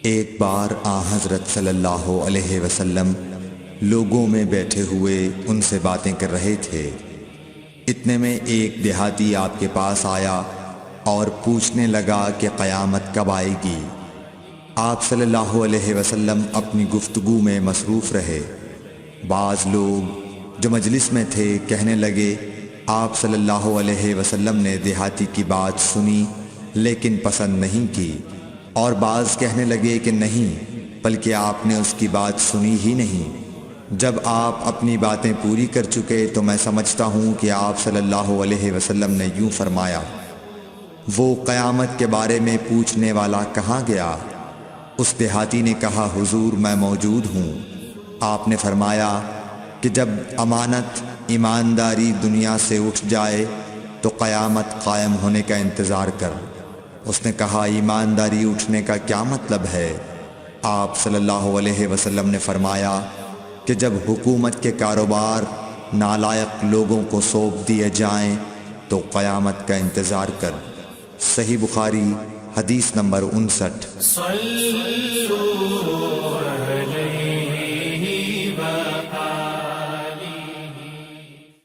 ایک بار حضرت صلی اللہ علیہ وسلم لوگوں میں بیٹھے ہوئے ان سے باتیں کر رہے تھے۔ اتنے میں ایک دیہاتی آپ کے پاس آیا اور پوچھنے لگا کہ قیامت کب آئے گی۔ آپ صلی اللہ علیہ وسلم اپنی گفتگو میں مصروف رہے۔ بعض لوگ جو مجلس میں تھے کہنے لگے، آپ صلی اللہ علیہ وسلم نے دیہاتی کی بات سنی لیکن پسند نہیں کی، اور بعض کہنے لگے کہ نہیں بلکہ آپ نے اس کی بات سنی ہی نہیں۔ جب آپ اپنی باتیں پوری کر چکے تو میں سمجھتا ہوں کہ آپ صلی اللہ علیہ وسلم نے یوں فرمایا، وہ قیامت کے بارے میں پوچھنے والا کہاں گیا؟ اس دیہاتی نے کہا، حضور میں موجود ہوں۔ آپ نے فرمایا کہ جب امانت ایمانداری دنیا سے اٹھ جائے تو قیامت قائم ہونے کا انتظار کر۔ اس نے کہا، ایمانداری اٹھنے کا کیا مطلب ہے؟ آپ صلی اللہ علیہ وسلم نے فرمایا کہ جب حکومت کے کاروبار نالائق لوگوں کو سونپ دیے جائیں تو قیامت کا انتظار کر۔ صحیح بخاری حدیث نمبر 59۔